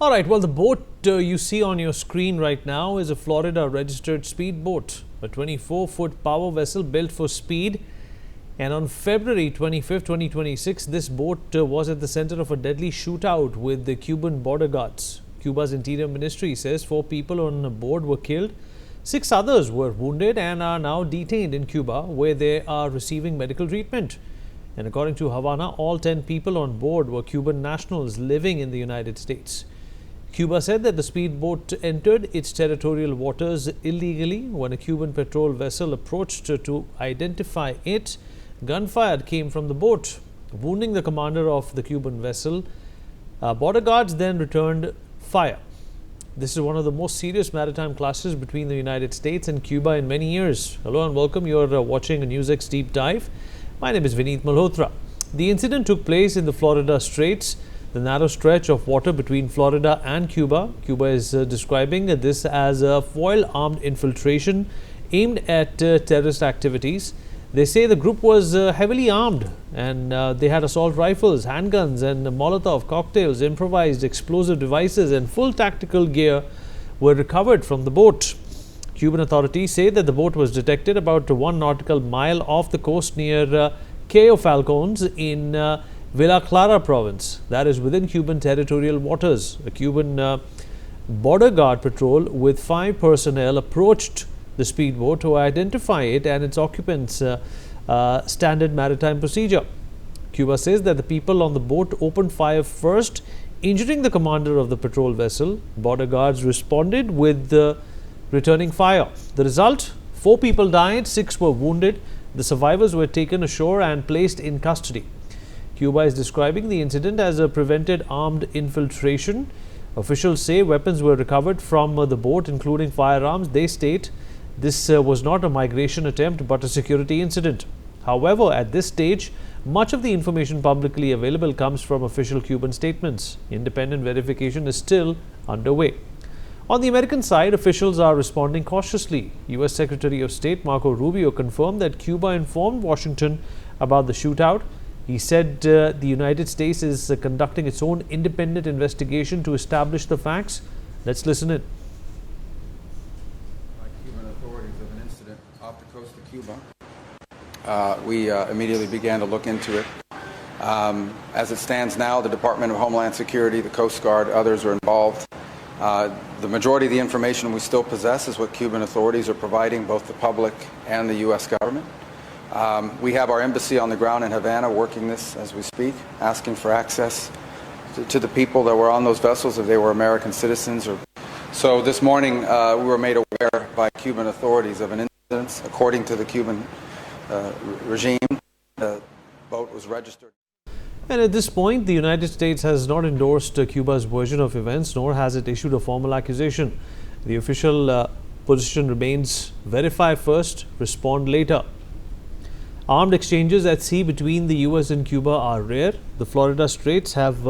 All right, well, the boat you see on your screen right now is a Florida registered speedboat, a 24-foot power vessel built for speed. And on February 25th, 2026, this boat was at the center of a deadly shootout with the Cuban border guards. Cuba's Interior Ministry says 4 people on board were killed, 6 others were wounded and are now detained in Cuba, where they are receiving medical treatment. And according to Havana, all 10 people on board were Cuban nationals living in the United States. Cuba said that the speedboat entered its territorial waters illegally. When a Cuban patrol vessel approached to identify it, gunfire came from the boat, wounding the commander of the Cuban vessel. Border guards then returned fire. This is one of the most serious maritime clashes between the United States and Cuba in many years. Hello and welcome. You are watching a NewsX Deep Dive. My name is Vineet Malhotra. The incident took place in the Florida Straits, the narrow stretch of water between Florida and Cuba. Cuba is describing this as a foil-armed infiltration aimed at terrorist activities. They say the group was heavily armed and they had assault rifles, handguns and Molotov cocktails, improvised explosive devices and full tactical gear were recovered from the boat. Cuban authorities say that the boat was detected about 1 nautical mile off the coast near Cayo Falcons in Villa Clara province, that is within Cuban territorial waters. A Cuban border guard patrol with 5 personnel approached the speedboat to identify it and its occupants. Standard maritime procedure. Cuba says that the people on the boat opened fire first, injuring the commander of the patrol vessel. Border guards responded with returning fire. The result: 4 people died, 6 were wounded. The survivors were taken ashore and placed in custody. Cuba is describing the incident as a prevented armed infiltration. Officials say weapons were recovered from the boat, including firearms. They state this was not a migration attempt but a security incident. However, at this stage, much of the information publicly available comes from official Cuban statements. Independent verification is still underway. On the American side, officials are responding cautiously. U.S. Secretary of State Marco Rubio confirmed that Cuba informed Washington about the shootout. He said the United States is conducting its own independent investigation to establish the facts. Let's listen in. Cuban authorities of an incident off the coast of Cuba. We immediately began to look into it. As it stands now, the Department of Homeland Security, the Coast Guard, others are involved. The majority of the information we still possess is what Cuban authorities are providing both the public and the U.S. government. We have our embassy on the ground in Havana working this as we speak, asking for access to the people that were on those vessels, if they were American citizens. So this morning we were made aware by Cuban authorities of an incident. According to the Cuban regime, the boat was registered. And at this point, the United States has not endorsed Cuba's version of events, nor has it issued a formal accusation. The official position remains: verify first, respond later. Armed exchanges at sea between the U.S. and Cuba are rare. The Florida Straits have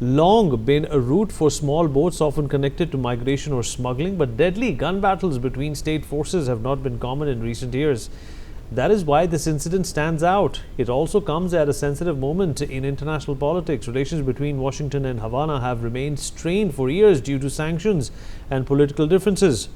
long been a route for small boats, often connected to migration or smuggling, but deadly gun battles between state forces have not been common in recent years. That is why this incident stands out. It also comes at a sensitive moment in international politics. Relations between Washington and Havana have remained strained for years due to sanctions and political differences.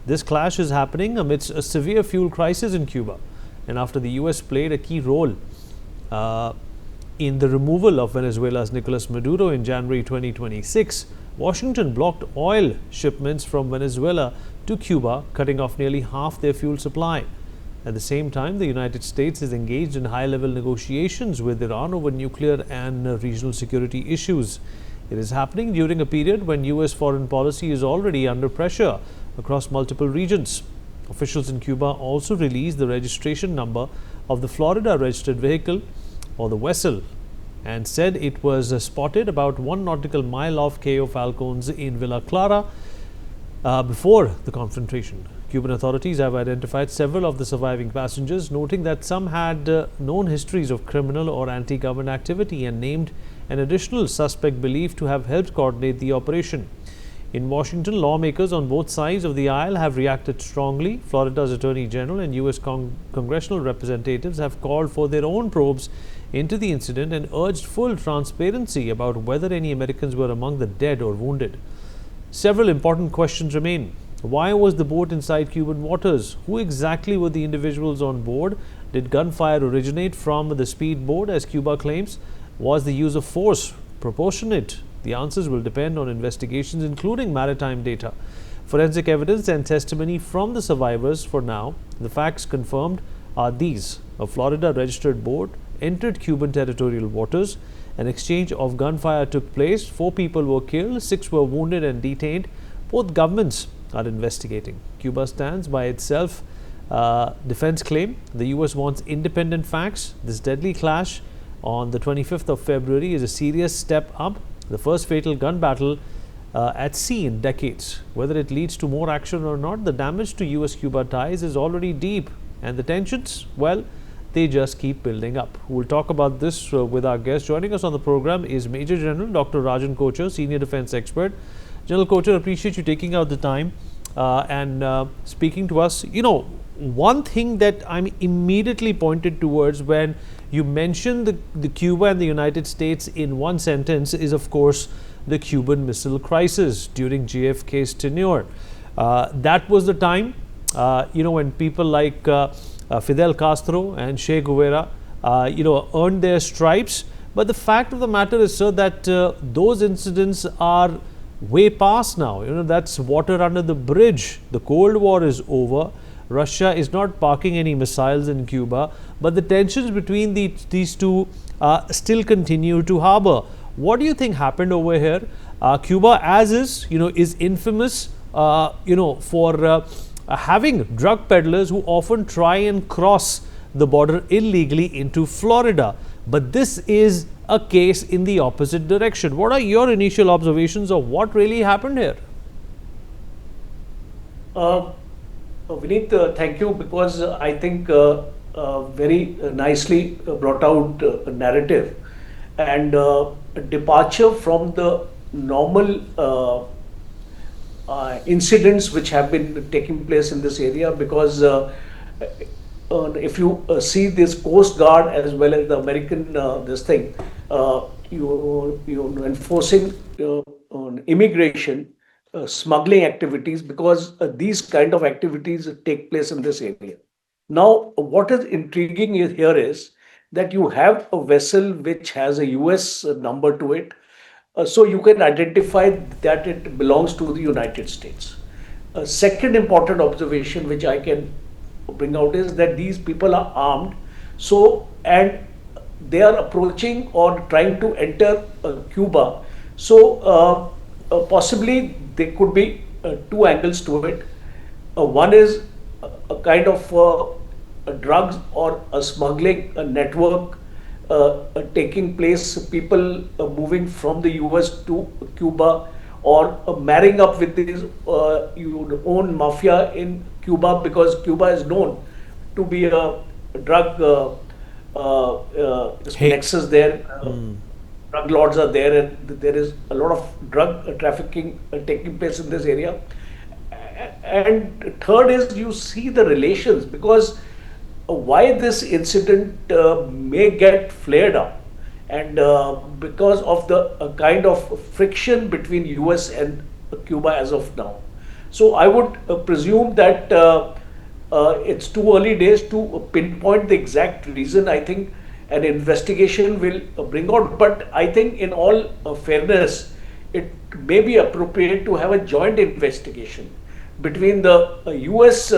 This clash is happening amidst a severe fuel crisis in Cuba, and after the U.S. played a key role in the removal of Venezuela's Nicolas Maduro in January 2026, Washington blocked oil shipments from Venezuela to Cuba, cutting off nearly half their fuel supply. At the same time, the United States is engaged in high-level negotiations with Iran over nuclear and regional security issues. It is happening during a period when U.S. foreign policy is already under pressure across multiple regions. Officials in Cuba also released the registration number of the Florida registered vehicle or the vessel and said it was spotted about 1 nautical mile off Cayo Falcons in Villa Clara before the confrontation. Cuban authorities have identified several of the surviving passengers, noting that some had known histories of criminal or anti-government activity, and named an additional suspect believed to have helped coordinate the operation. In Washington, lawmakers on both sides of the aisle have reacted strongly. Florida's Attorney General and U.S. congressional representatives have called for their own probes into the incident and urged full transparency about whether any Americans were among the dead or wounded. Several important questions remain. Why was the boat inside Cuban waters? Who exactly were the individuals on board? Did gunfire originate from the speedboat, as Cuba claims? Was the use of force proportionate? The answers will depend on investigations, including maritime data, forensic evidence, and testimony from the survivors. For now, the facts confirmed are these: a Florida registered boat entered Cuban territorial waters. An exchange of gunfire took place. 4 people were killed, 6 were wounded and detained. Both governments are investigating. Cuba stands by its self-defense claim. The U.S. wants independent facts. This deadly clash on the 25th of February is a serious step up, the first fatal gun battle at sea in decades. Whether it leads to more action or not, the damage to U.S. Cuba ties is already deep, and the tensions, well, they just keep building up. We'll talk about this with our guest. Joining us on the program is Major General Dr. Rajan Kochar, Senior Defense Expert. General Kochar, appreciate you taking out the time and speaking to us. You know, one thing that I'm immediately pointed towards when you mention the Cuba and the United States in one sentence is, of course, the Cuban Missile Crisis during JFK's tenure. That was the time, when people like Fidel Castro and Che Guevara, earned their stripes. But the fact of the matter is, sir, that those incidents are way past now. That's water under the bridge. The Cold War is over. Russia is not parking any missiles in Cuba, but the tensions between these two still continue to harbor. What do you think happened over here? Cuba, as is infamous, for having drug peddlers who often try and cross the border illegally into Florida. But this is a case in the opposite direction. What are your initial observations of what really happened here? Vineet, thank you, because I think very nicely brought out a narrative and a departure from the normal incidents which have been taking place in this area, because if you see this Coast Guard as well as the American you enforcing on immigration smuggling activities, because these kind of activities take place in this area. Now, what is intriguing here is that you have a vessel which has a US number to it, so you can identify that it belongs to the United States. A second important observation which I can bring out is that these people are armed, and they are approaching or trying to enter Cuba. So possibly there could be 2 angles to it. One is a kind of drugs or a smuggling network taking place, people moving from the US to Cuba, or marrying up with this own mafia in Cuba, because Cuba is known to be a drug nexus there. Drug lords are there, and there is a lot of drug trafficking taking place in this area. And third is, you see the relations, because why this incident may get flared up, and because of the kind of friction between US and Cuba as of now. So I would presume that it's too early days to pinpoint the exact reason. I think an investigation will bring out, but I think in all fairness, it may be appropriate to have a joint investigation between the US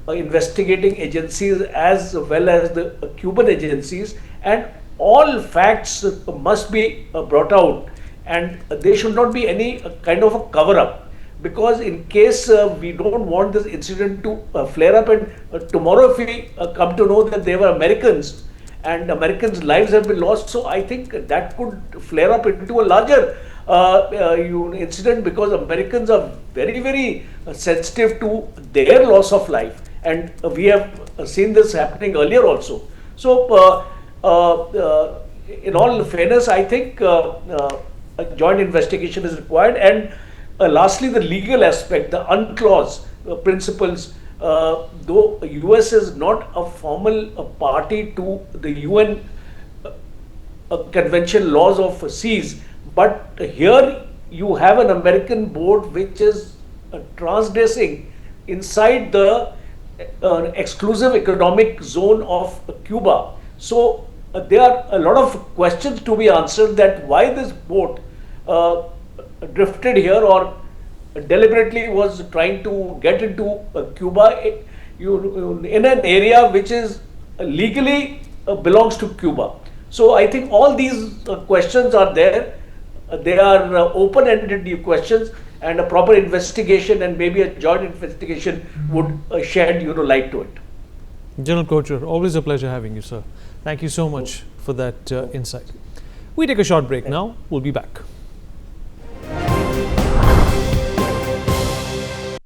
investigating agencies as well as the Cuban agencies, and all facts must be brought out, and there should not be any kind of a cover-up, because in case we don't want this incident to flare up, and tomorrow if we come to know that they were Americans and Americans' lives have been lost, so I think that could flare up into a larger incident, because Americans are very, very sensitive to their loss of life, and we have seen this happening earlier also. So in all fairness, I think a joint investigation is required, and lastly, the legal aspect, the UNCLOS principles. Though U.S. is not a formal party to the UN convention laws of seas, but here you have an American board which is transgressing inside the exclusive economic zone of Cuba. So there are a lot of questions to be answered, that why this boat drifted here or deliberately was trying to get into Cuba in an area which is legally belongs to Cuba. So I think all these questions are there. They are open-ended questions, and a proper investigation and maybe a joint investigation would shed light to it. General Kocher, always a pleasure having you, sir. Thank you so much for that insight. We take a short break now. We'll be back.